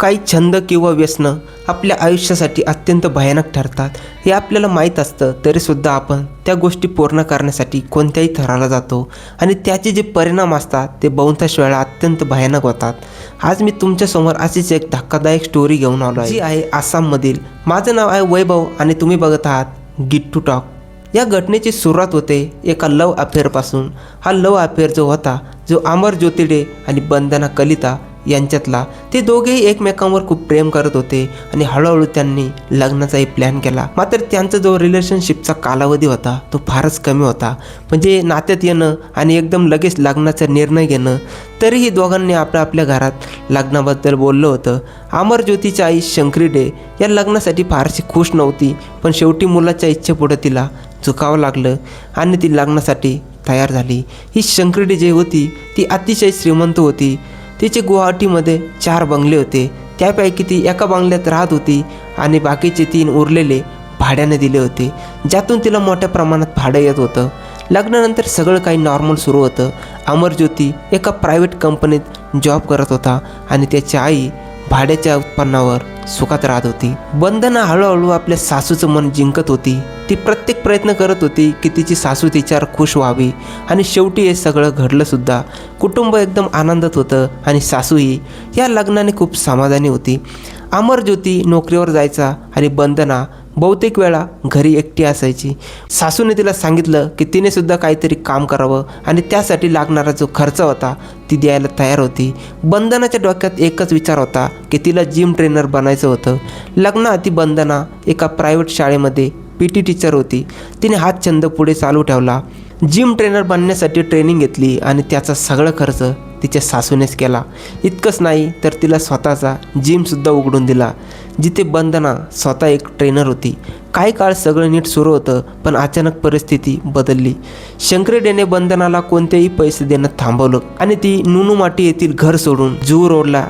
काही छंद किंवा व्यसनं आपल्या आयुष्यासाठी अत्यंत भयानक ठरतात हे आपल्याला माहीत असतं, तरीसुद्धा आपण त्या गोष्टी पूर्ण करण्यासाठी कोणत्याही थराला जातो आणि त्याचे जे परिणाम असतात ते बहुतांश वेळा अत्यंत भयानक होतात. आज मी तुमच्यासमोर अशीच एक धक्कादायक स्टोरी घेऊन आलो आहे, जी आहे आसाममधील. माझं नाव आहे वैभव आणि तुम्ही बघत आहात गिट्टू टॉक. या घटनेची सुरुवात होते एका लव अफेअरपासून. हा लव अफेअर जो होता, जो अमर ज्योतिडे आणि वंदना कलिता यांच्यातला, ते दोघेही एकमेकांवर खूप प्रेम करत होते आणि हळूहळू त्यांनी लग्नाचाही प्लॅन केला. मात्र त्यांचा जो रिलेशनशिपचा कालावधी होता तो फारच कमी होता. म्हणजे नात्यात येणं आणि एकदम लगेच लग्नाचा निर्णय घेणं. तरीही दोघांनी आपल्या घरात लग्नाबद्दल बोललं होतं. अमर ज्योतीची आई शंकरी डे या लग्नासाठी फारशी खुश नव्हती, पण शेवटी मुलाच्या इच्छेपुढे तिला झुकावं लागलं आणि ती लग्नासाठी तयार झाली. ही शंकरी डे जी होती ती अतिशय श्रीमंत होती. तिचे गुवाहाटीमध्ये 4 बंगले होते. त्यापैकी ती एका बंगल्यात राहत होती आणि बाकीचे 3 उरलेले भाड्याने दिले होते, ज्यातून तिला मोठ्या प्रमाणात भाडं येत होतं. लग्नानंतर सगळं काही नॉर्मल सुरू होतं. अमरज्योती एका प्रायव्हेट कंपनीत जॉब करत होता आणि त्याची आई भाड्याच्या उत्पन्नावर सुखात राहत होती. वंदना हळूहळू आपल्या सासूचं मन जिंकत होती. ती प्रत्येक प्रयत्न करत होती की तिची सासू तिच्यावर खुश व्हावी आणि शेवटी हे सगळं घडलं सुद्धा. कुटुंब एकदम आनंदात होतं आणि सासूही या लग्नाने खूप समाधानी होती. अमरज्योती नोकरीवर जायचा आणि वंदना बहुतेक वेळा घरी एकटी असायची. सासूने तिला सांगितलं की तिने सुद्धा काहीतरी काम करावं आणि त्यासाठी लागणारा जो खर्च होता ती द्यायला तयार होती. वंदनाच्या डोक्यात एकच विचार होता की तिला जिम ट्रेनर बनायचं होतं. लग्नाआधी वंदना एका प्रायव्हेट शाळेमध्ये PT टीचर होती. तिने हा छंद पुढे चालू ठेवला. जिम ट्रेनर बनण्यासाठी ट्रेनिंग घेतली आणि त्याचा सगळा खर्च तिच्या सासूनेच केला. इतकंच नाही तर तिला स्वतःचा जिमसुद्धा उघडून दिला, जिथे वंदना स्वतः एक ट्रेनर होती. काही काळ सगळं नीट सुरू होतं, पण अचानक परिस्थिती बदलली. शंकरी डेने वंदनाला कोणतेही पैसे देणं थांबवलं आणि ती नुनुमाटी येथील घर सोडून जुहू रोडला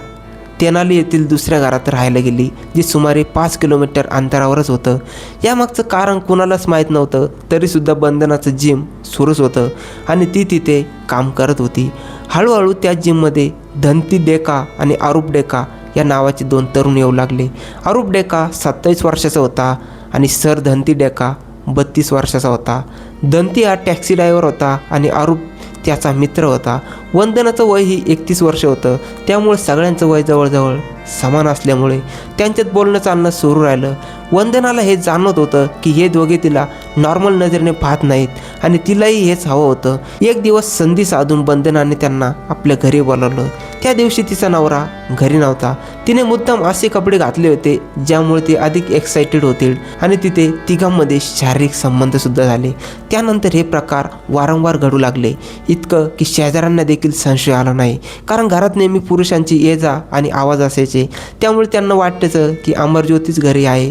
तेनाली येथील दुसऱ्या घरात राहायला गेली, जी सुमारे 5 किलोमीटर अंतरावरच होतं. यामागचं कारण कुणालाच माहीत नव्हतं, तरीसुद्धा वंदनाचं जिम सुरूच होतं आणि ती तिथे काम करत होती. हळूहळू त्या जिममध्ये धंती डेका आणि अरूप डेका या नावाचे 2 तरुण येऊ लागले. अरूप डेका 27 वर्षाचा होता आणि सर धंती डेका 32 वर्षाचा होता. धंती हा टॅक्सी ड्रायव्हर होता आणि अरूप त्याचा मित्र होता. वंदनाचं वय ही 31 वर्ष होतं. त्यामुळे सगळ्यांचं वय जवळजवळ समान असल्यामुळे त्यांच्यात बोलणं चालणं सुरू राहिलं. वंदनाला हे जाणवत होतं की हे दोघे तिला नॉर्मल नजरेने पाहत नाहीत आणि तिलाही हेच हवं होतं. एक दिवस संधी साधून वंदनाने त्यांना आपल्या घरी बोलावलं. त्या दिवशी तिचा नवरा घरी नव्हता. तिने मुद्दाम असे कपडे घातले होते ज्यामुळे ते अधिक एक्साइटेड होतील आणि तिथे तिघांमध्ये शारीरिक संबंधसुद्धा झाले. त्यानंतर हे प्रकार वारंवार घडू लागले, इतकं की शेजाऱ्यांना देखील संशय आला नाही, कारण घरात नेहमी पुरुषांची ये जा आणि आवाज असायचे. त्यामुळे त्यांना वाटायचं की अमरज्योतीच घरी आहे.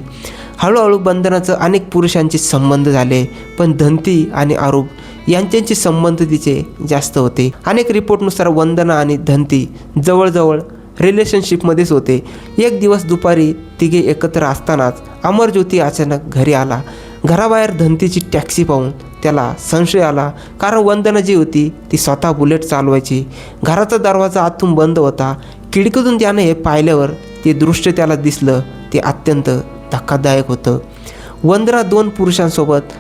हळूहळू वंदनाचं अनेक पुरुषांचे संबंध झाले, पण धंती आणि अरूप यांचे संबंध तिचे जास्त होते. अनेक रिपोर्टनुसार वंदना आणि धंती जवळजवळ रिलेशनशिपमध्येच होते. एक दिवस दुपारी तिघे एकत्र असतानाच अमरज्योती अचानक घरी आला. घराबाहेर धंतीची टॅक्सी पाहून त्याला संशय आला, कारण वंदना जी होती ती स्वतः बुलेट चालवायची. घराचा दरवाजा आतून बंद होता. खिडकीतून त्याने हे पाहिल्यावर ते दृश्य त्याला दिसलं. ते अत्यंत धक्कादायक होतं. वंदना 2 पुरुषांसोबत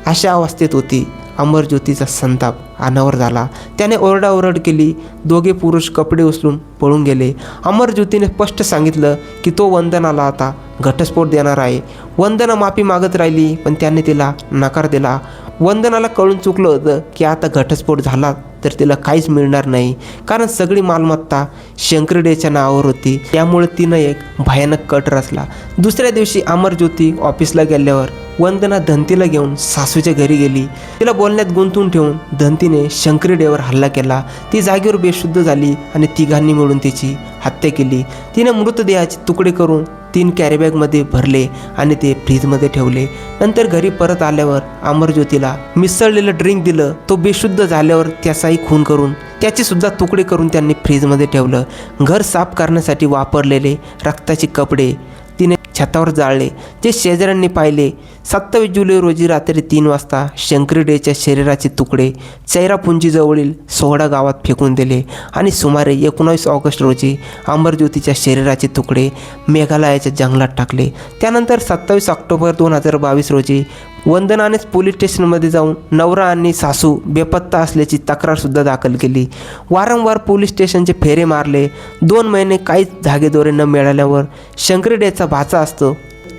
अशा अवस्थेत होती. अमरज्योतीचा संताप अनावर झाला. त्याने ओरडाओरड केली. दोघे पुरुष कपडे उचलून पळून गेले. अमरज्योतीने स्पष्ट सांगितलं की तो वंदनाला आता घटस्फोट देणार आहे. वंदना माफी मागत राहिली, पण त्याने तिला नकार दिला. वंदनाला कळून चुकलं होतं की आता घटस्फोट झाला तर तिला काहीच मिळणार नाही, कारण सगळी मालमत्ता शंकरी डेच्या नावावर होती. त्यामुळे तिनं एक भयानक कट रचला. दुसऱ्या दिवशी अमरज्योती ऑफिसला गेल्यावर वंदना धंतीला घेऊन सासूच्या घरी गेली. तिला बोलण्यात गुंतून ठेवून धंतीने शंकरी डेवर हल्ला केला. ती जागेवर बेशुद्ध झाली आणि तिघांनी मिळून तिची हत्या केली. तिने मृतदेहाचे तुकडे करून 3 कॅरीबॅगमध्ये भरले आणि ते फ्रीजमध्ये ठेवले. नंतर घरी परत आल्यावर अमरज्योतीला मिसळलेलं ड्रिंक दिलं. तो बेशुद्ध झाल्यावर त्याचाही खून करून त्याचे सुद्धा तुकडे करून त्यांनी फ्रीजमध्ये ठेवलं. घर साफ करण्यासाठी वापरलेले रक्ताचे कपडे तिने छतावर जाळले, जे शेजाऱ्यांनी पाहिले. 27 जुलै रोजी रात्री 3 वाजता शंकरी डेच्या शरीराचे तुकडे चेरापुंजीजवळील सोहडा गावात फेकून दिले आणि सुमारे 19 ऑगस्ट रोजी अमरज्योतीच्या शरीराचे तुकडे मेघालयाच्या जंगलात टाकले. त्यानंतर 27 ऑक्टोबर 2022 रोजी वंदनानेच पोलीस स्टेशनमध्ये जाऊन नवरा आणि सासू बेपत्ता असल्याची तक्रारसुद्धा दाखल केली. वारंवार पोलीस स्टेशनचे फेरे मारले. 2 महिने काहीच धागेदोरे न मिळाल्यावर शंकरी डेचा भाचा असतो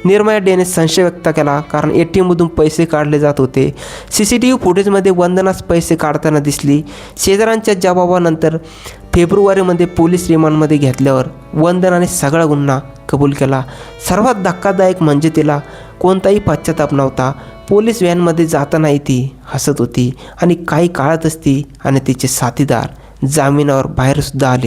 निर्मया डेने संशय व्यक्त केला, कारण ATMमधून पैसे काढले जात होते. CCTV फुटेजमध्ये वंदनाच पैसे काढताना दिसली. शेजाऱ्यांच्या जबाबानंतर फेब्रुवारीमध्ये पोलीस रिमांडमध्ये घेतल्यावर वंदनाने सगळा गुन्हा कबूल केला. सर्वात धक्कादायक म्हणजे तिला कोणताही पश्चाताप नव्हता. पोलीस व्हॅनमध्ये जातानाही ती हसत होती आणि काही काळातच ती आणि तिचे साथीदार जामिनावर बाहेरसुद्धा आले.